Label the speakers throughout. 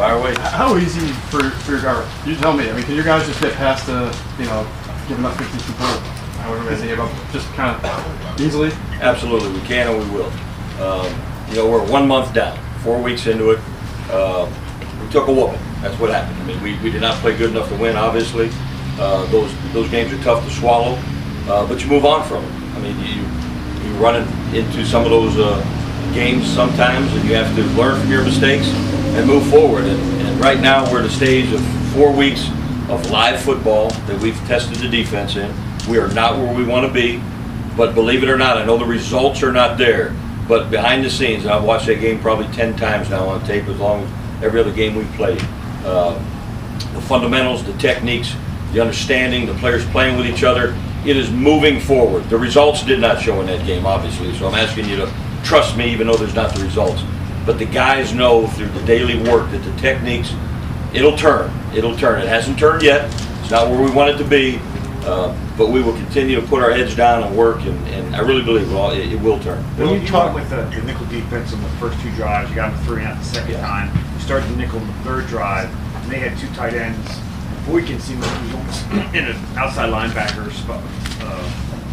Speaker 1: Fire away.
Speaker 2: How easy for your guys? You tell me. I mean, can your guys just get past the, giving up 52 points? However many they give up, just kind of easily?
Speaker 1: Absolutely, we can and we will. We're 1 month down, 4 weeks into it. We took a whooping. That's what happened. I mean, we did not play good enough to win, obviously. Those games are tough to swallow, but you move on from it. I mean, you run into some of those games sometimes, and you have to learn from your mistakes and move forward. And right now, we're at a stage of 4 weeks of live football that we've tested the defense in. We are not where we want to be, but believe it or not, I know the results are not there, but behind the scenes, and I've watched that game probably 10 times now on tape, as long as every other game we've played. The fundamentals, the techniques, the understanding, the players playing with each other, it is moving forward. The results did not show in that game, obviously, so I'm asking you to trust me even though there's not the results. But the guys know through the daily work that the techniques, it'll turn. It'll turn. It hasn't turned yet. It's not where we want it to be, but we will continue to put our heads down and work, and I really believe it will turn.
Speaker 3: When you talk with the nickel defense on the first 2 drives, you got them 3 and out the second time. You started the nickel in the 3rd drive, and they had 2 tight ends. Boykin seemed like he was almost in an outside linebacker spot,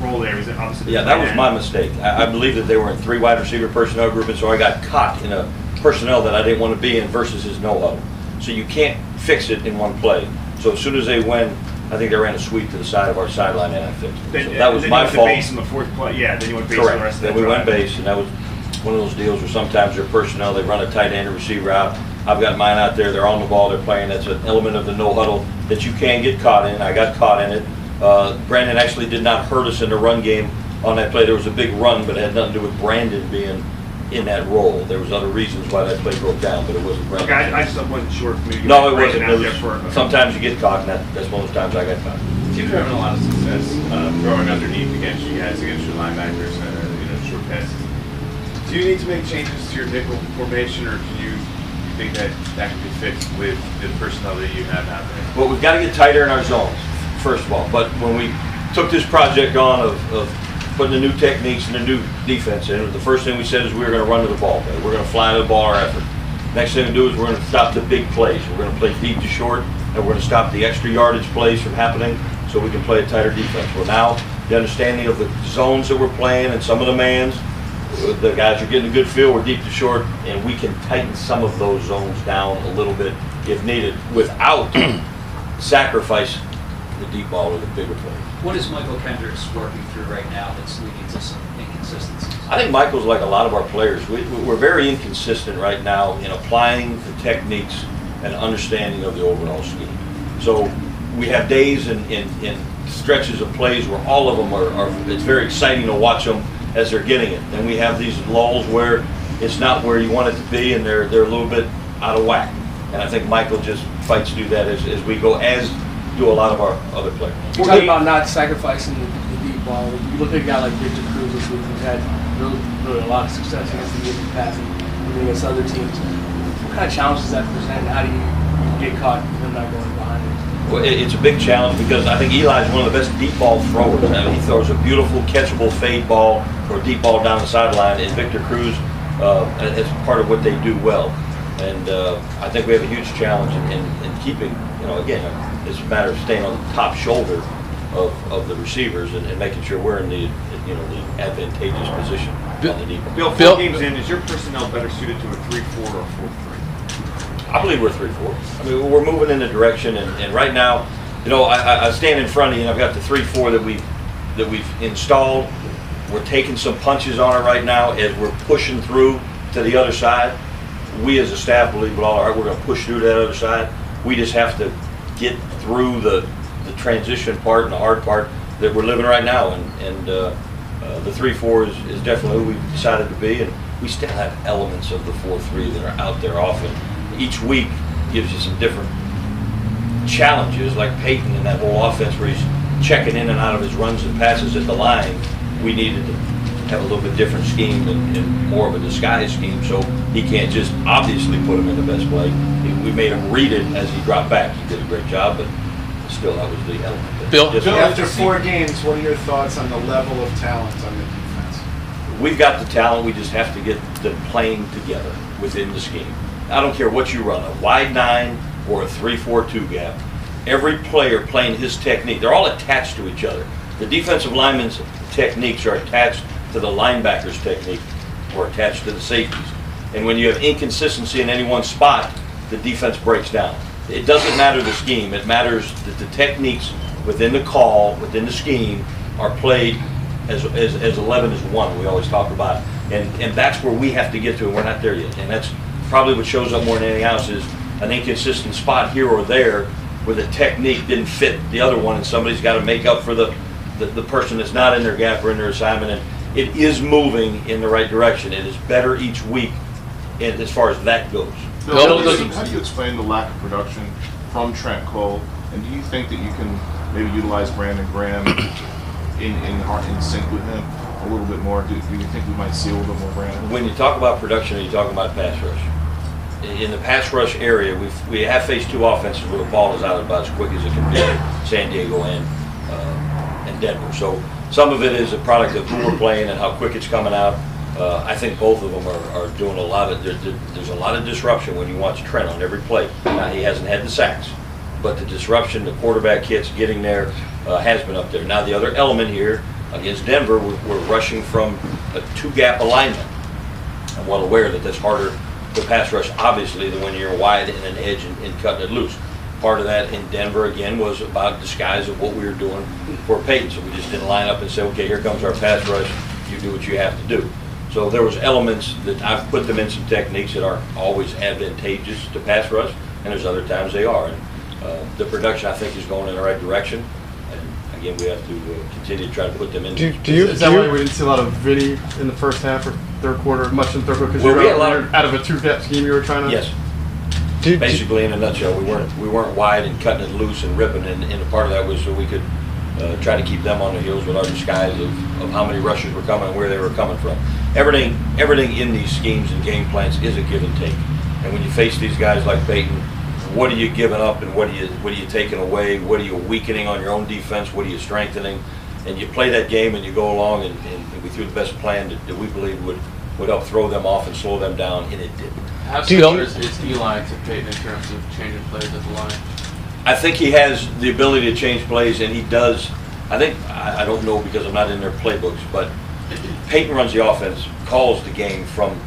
Speaker 3: role there. Is it obviously?
Speaker 1: Yeah, that was my mistake. I believe that they were in 3 wide receiver personnel group, and so I got caught in a personnel that I didn't want to be in versus his no huddle. So you can't fix it in one play. So as soon as they went, I think they ran a sweep to the side of our sideline, and I fixed it. So that was my fault.
Speaker 3: Then you went base in the 4th play. Yeah, then you went base.
Speaker 1: Correct.
Speaker 3: The rest of
Speaker 1: then we went base, and that was one of those deals where sometimes their personnel, they run a tight end or receiver out. I've got mine out there. They're on the ball. They're playing. That's an element of the no huddle that you can get caught in. I got caught in it. Brandon actually did not hurt us in the run game on that play. There was a big run, but it had nothing to do with Brandon being in that role. There was other reasons why that play broke down, but it wasn't Brandon.
Speaker 3: Okay, I just wasn't sure if maybe
Speaker 1: no, it wasn't. Sometimes you get caught, and that's one of those times I got caught.
Speaker 4: Teams are having a lot of success throwing underneath against you guys, against your linebackers, short passes. Do you need to make changes to your nickel formation, or do you think that can be fixed with the personnel that you have out there?
Speaker 1: Well, we've got to get tighter in our zones, first of all. But when we took this project on of putting the new techniques and the new defense in, the first thing we said is we were going to run to the ball. We're going to fly to the ball our effort. Next thing to do is we're going to stop the big plays. We're going to play deep to short, and we're going to stop the extra yardage plays from happening so we can play a tighter defense. Well, now the understanding of the zones that we're playing and some of the mans, the guys are getting a good feel. We're deep to short, and we can tighten some of those zones down a little bit if needed without sacrifice the deep ball or the bigger play.
Speaker 5: What is Michael Kendricks working through right now that's leading to some inconsistencies?
Speaker 1: I think Michael's like a lot of our players. We're very inconsistent right now in applying the techniques and understanding of the overall scheme. So we have days and stretches of plays where all of them are it's very exciting to watch them as they're getting it. Then we have these lulls where it's not where you want it to be, and they're a little bit out of whack. And I think Michael just fights to do that as we go, as do a lot of our other players.
Speaker 6: You talk about not sacrificing the deep ball. You look at a guy like Victor Cruz this week, who's had really a lot of success against the deep passing, even against other teams. What kind of challenges does that present? How do you get caught him not going behind it?
Speaker 1: Well, it's a big challenge because I think Eli is one of the best deep ball throwers. I mean, he throws a beautiful, catchable fade ball or a deep ball down the sideline, and Victor Cruz is part of what they do well. And I think we have a huge challenge in keeping, again, it's a matter of staying on the top shoulder of the receivers and making sure we're in the advantageous position on the deep ball.
Speaker 3: Bill, 4 games in, is your personnel better suited to a 3-4 or a 4-3?
Speaker 1: I believe we're 3-4. I mean, we're moving in the direction, and right now, I stand in front of you, and I've got the 3-4 that we've installed. We're taking some punches on it right now as we're pushing through to the other side. We as a staff believe with all our heart we're going to push through that other side. We just have to get through the transition part and the hard part that we're living right now, and the 3-4 is definitely who we've decided to be, and we still have elements of the 4-3 that are out there often. Each week gives you some different challenges, like Peyton in that whole offense where he's checking in and out of his runs and passes at the line. We needed to have a little bit different scheme and more of a disguise scheme, so he can't just obviously put him in the best play. We made him read it as he dropped back. He did a great job, but still, that was the element.
Speaker 7: Bill, after 4 games, what are your thoughts on the level of talent on the defense?
Speaker 1: We've got the talent. We just have to get them playing together within the scheme. I don't care what you run, a wide 9 or a 3-4-2 gap. Every player playing his technique, they're all attached to each other. The defensive linemen's techniques are attached to the linebacker's technique or attached to the safeties. And when you have inconsistency in any one spot, the defense breaks down. It doesn't matter the scheme. It matters that the techniques within the call, within the scheme, are played as 11 as one. We always talk about it. And that's where we have to get to, and we're not there yet. And that's probably what shows up more than anything else is an inconsistent spot here or there where the technique didn't fit the other one, and somebody's got to make up for the person that's not in their gap or in their assignment. And it is moving in the right direction. It is better each week as far as that goes.
Speaker 8: Bill, how do you explain the lack of production from Trent Cole, and do you think that you can maybe utilize Brandon Graham in sync with him a little bit more? Do you think we might see a little bit more Brandon?
Speaker 1: When you talk about production, are you talking about pass rush? In the pass rush area, we have faced two offenses where the ball is out about as quick as it can be, San Diego and Denver. So some of it is a product of who we're playing and how quick it's coming out. I think both of them are doing a lot of, there's a lot of disruption when you watch Trent on every play. Now, he hasn't had the sacks, but the disruption, the quarterback hits, getting there has been up there. Now, the other element here against Denver, we're rushing from a two-gap alignment. I'm well aware that that's harder to pass rush, obviously, than when you're wide and an edge and cutting it loose. Part of that in Denver, again, was about disguise of what we were doing for Peyton. So we just didn't line up and say, okay, here comes our pass rush, you do what you have to do. So there was elements that I've put them in some techniques that aren't always advantageous to pass rush, and there's other times they are. And the production, I think, is going in the right direction. And again, we have to continue to try to put them in.
Speaker 2: Is that why we didn't see a lot of Vinny in the first half or third quarter, much in the third quarter? Because
Speaker 1: Well,
Speaker 2: you
Speaker 1: we had a lot
Speaker 2: were out of a two-gap scheme you were trying to...
Speaker 1: Yes. Basically, in a nutshell, we weren't wide and cutting it loose and ripping, and a part of that was so we could try to keep them on the heels with our disguise of how many rushes were coming and where they were coming from. Everything in these schemes and game plans is a give and take. And when you face these guys like Peyton, what are you giving up and what are you taking away? What are you weakening on your own defense? What are you strengthening? And you play that game and you go along and we threw the best plan that we believe would help throw them off and slow them down, and it did.
Speaker 9: How similar is Eli to Peyton in terms of changing plays at the line?
Speaker 1: I think he has the ability to change plays, and he does. I don't know because I'm not in their playbooks, but Peyton runs the offense, calls the game from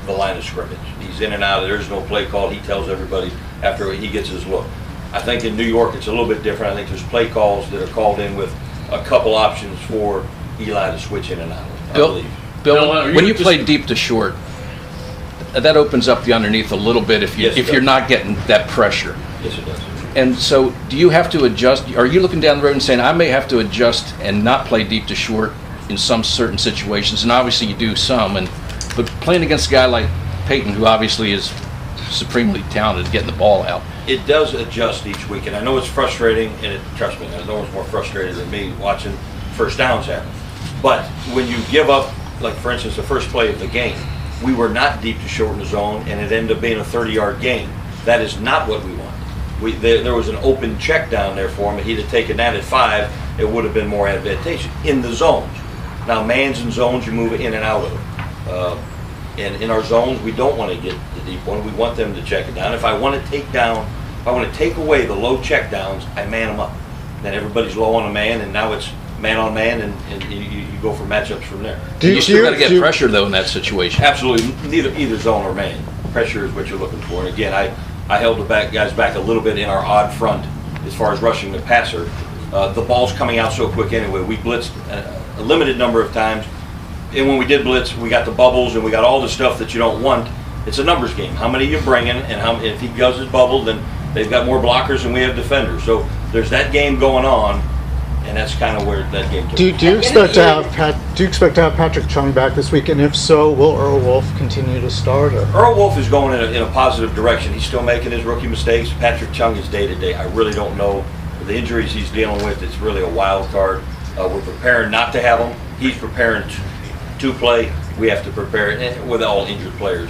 Speaker 1: the line of scrimmage. He's in and out. There's no play call. He tells everybody after he gets his look. I think in New York it's a little bit different. I think there's play calls that are called in with a couple options for Eli to switch in and out of, I believe.
Speaker 10: Bill, when you play deep to short, that opens up the underneath a little bit if you're not getting that pressure.
Speaker 1: Yes, it does.
Speaker 10: And so do you have to adjust? Are you looking down the road and saying, I may have to adjust and not play deep to short in some certain situations? And obviously you do some, but playing against a guy like Peyton, who obviously is supremely talented at getting the ball out.
Speaker 1: It does adjust each week, and I know it's frustrating, and trust me, no one's more frustrated than me watching first downs happen. But when you give up, like for instance, the first play of the game, we were not deep to short in the zone, and it ended up being a 30-yard gain. That is not what we want. There was an open check down there for him. If he'd have taken that at 5, it would have been more advantageous in the zones. Now, mans and zones you move in and out of. And in our zones, we don't want to get the deep one. We want them to check it down. If I want to take away the low check downs, I man them up. Then everybody's low on a man, and now it's man on man, and you go for matchups from there.
Speaker 10: You still got to get pressure though in that situation.
Speaker 1: Absolutely, either zone or man. Pressure is what you're looking for. And again, I held the guys back a little bit in our odd front as far as rushing the passer. The ball's coming out so quick anyway. We blitzed a limited number of times, and when we did blitz, we got the bubbles and we got all the stuff that you don't want. It's a numbers game. How many are you bringing, and if he does his bubble, then they've got more blockers than we have defenders. So there's that game going on, and that's kind of where that game took.
Speaker 11: Do you expect to have Patrick Chung back this week? And if so, will Earl Wolf continue to start?
Speaker 1: Earl Wolf is going in a positive direction. He's still making his rookie mistakes. Patrick Chung is day to day. I really don't know the injuries he's dealing with. It's really a wild card. We're preparing not to have him. He's preparing to play. We have to prepare with all injured players.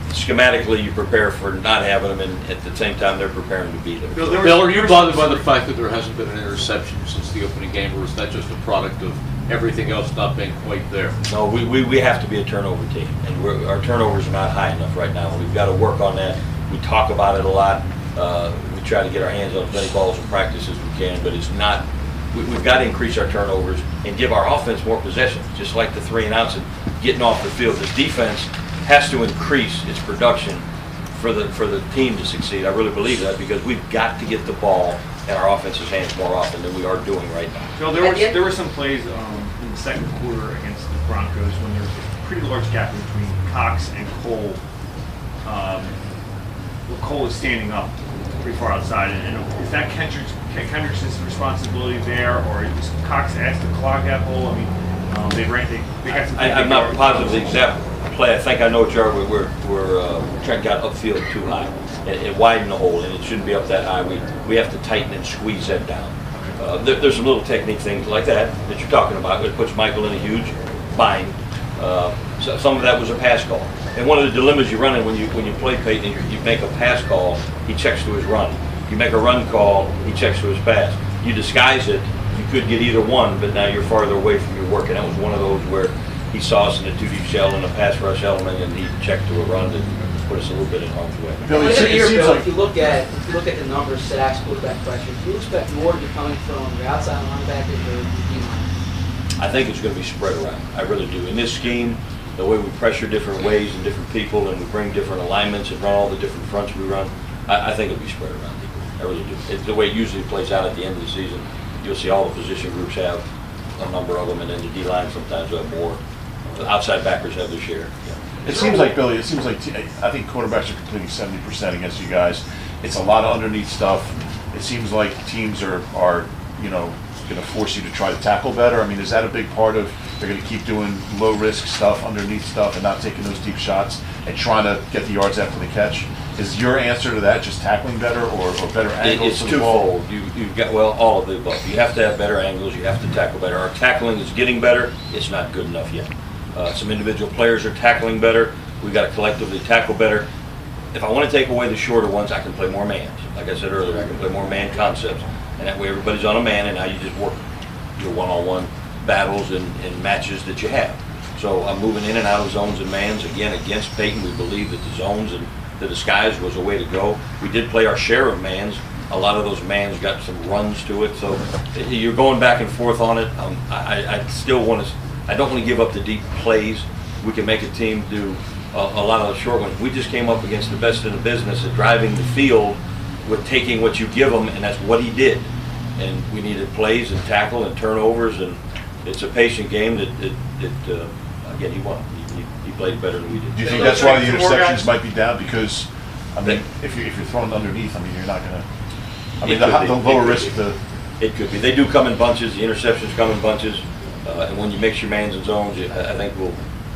Speaker 1: Schematically, you prepare for not having them, and at the same time, they're preparing to be there.
Speaker 9: Bill, are you bothered by the fact that there hasn't been an interception since the opening game, or is that just a product of everything else not being quite there.
Speaker 1: No, we have to be a turnover team, and our turnovers are not high enough right now. We've got to work on that. We talk about it a lot. We try to get our hands on as many balls in practice as we can, but it's not. We've got to increase our turnovers and give our offense more possessions, just like the 3 and outs and getting off the field. The defense has to increase its production for the team to succeed. I really believe that, because we've got to get the ball in our offense's hands more often than we are doing right now.
Speaker 3: Phil, there were some plays in the second quarter against the Broncos when there was a pretty large gap between Cox and Cole. Cole is standing up pretty far outside, and is that Kendrickson's responsibility there, or is Cox asked to clog that hole? I mean, they got some.
Speaker 1: I'm not positive the exact play. I think I know what you are. Where Trent got upfield too high. It widened the hole, and it shouldn't be up that high. We have to tighten and squeeze that down. There's some little technique things like that you're talking about. It puts Michael in a huge bind. So some of that was a pass call. And one of the dilemmas you run in when you play Peyton, you make a pass call, he checks to his run. You make a run call, he checks to his pass. You disguise it, you could get either one, but now you're farther away from your work. And that was one of those where he saw us in a 2 deep shell and a pass rush element, and he checked to a run to put us a little bit in harm's way.
Speaker 5: Billy, if you look at the numbers, sacks, quarterback pressure, do you expect more to be coming from your outside linebackers or your D-line?
Speaker 1: I think it's going to be spread around. I really do. In this scheme, the way we pressure different ways and different people, and we bring different alignments and run all the different fronts we run, I think it'll be spread around people. I really do. It's the way it usually plays out at the end of the season. You'll see all the position groups have a number of them, and then the D-line sometimes will have more. The outside backers have their share. Yeah.
Speaker 8: It seems like, Billy, I think quarterbacks are completing 70% against you guys. It's a lot of underneath stuff. It seems like teams are going to force you to try to tackle better. I mean, is that a big part of, they're going to keep doing low risk stuff, underneath stuff, and not taking those deep shots and trying to get the yards after the catch? Is your answer to that just tackling better or better angles?
Speaker 1: It's twofold. You've got, well, all of the above. You have to have better angles. You have to tackle better. Our tackling is getting better. It's not good enough yet. Some individual players are tackling better. We've got to collectively tackle better. If I want to take away the shorter ones, I can play more mans. Like I said earlier, I can play more man concepts. And that way everybody's on a man, and now you just work your one-on-one battles and matches that you have. So I'm moving in and out of zones and mans. Again, against Peyton, we believe that the zones and the disguise was a way to go. We did play our share of mans. A lot of those mans got some runs to it. So you're going back and forth on it. I still want to, I don't want to give up the deep plays. We can make a team do a lot of the short ones. We just came up against the best in the business at driving the field with taking what you give him, and that's what he did. And we needed plays and tackle and turnovers, and it's a patient game that again, he won. He played better than we did.
Speaker 8: Do you think that's why the interceptions might be down? Because, I mean, if you're throwing underneath, I mean, you're not going to, I mean, the lower risk.
Speaker 1: It could be. They do come in bunches. The interceptions come in bunches. And when you mix your mans and zones,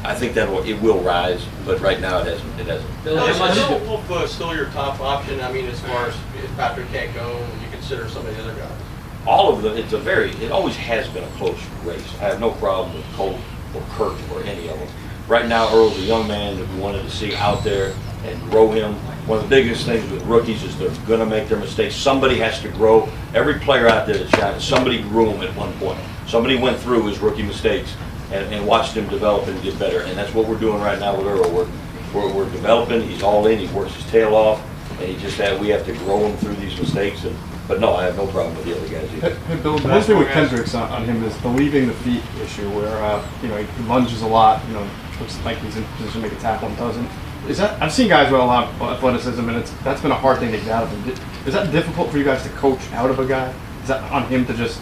Speaker 1: I think it will rise, but right now it hasn't.
Speaker 9: Wolf still your top option? I mean, as far as if Patrick can't go, you consider some of the other guys?
Speaker 1: All of them. It always has been a close race. I have no problem with Colt or Kirk or any of them. Right now, Earl's a young man that we wanted to see out there and grow him. One of the biggest things with rookies is they're going to make their mistakes. Somebody has to grow. Every player out there that's shining, somebody grew him at one point. Somebody went through his rookie mistakes and watched him develop and get better. And that's what we're doing right now with Earl. We're developing. He's all in. He works his tail off, and we have to grow him through these mistakes. But no, I have no problem with the other guys either.
Speaker 2: Hey Bill, the one thing with Kendricks on him is the leaving the feet issue, where he lunges a lot. Looks like he's in position to make a tackle and doesn't. Is that, I've seen guys with a lot of athleticism, and that's been a hard thing to get out of him. Is that difficult for you guys to coach out of a guy? Is that on him to just?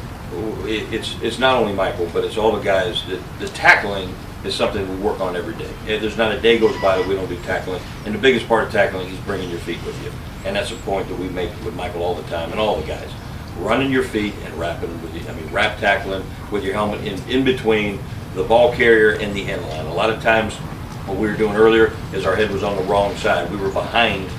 Speaker 1: It's not only Michael, but it's all the guys. The tackling is something we work on every day. There's not a day goes by that we don't do tackling. And the biggest part of tackling is bringing your feet with you. And that's a point that we make with Michael all the time and all the guys. Running your feet and wrapping with you. I mean, wrap tackling with your helmet in between the ball carrier and the end line. A lot of times, what we were doing earlier is our head was on the wrong side. We were behind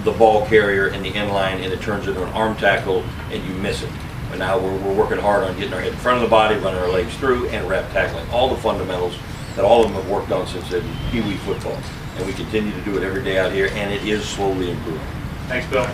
Speaker 1: the ball carrier and the end line, and it turns into an arm tackle, and you miss it. But now we're working hard on getting our head in front of the body, running our legs through, and wrap tackling. All the fundamentals that all of them have worked on since Pee Wee football. And we continue to do it every day out here, and it is slowly improving.
Speaker 3: Thanks, Bill.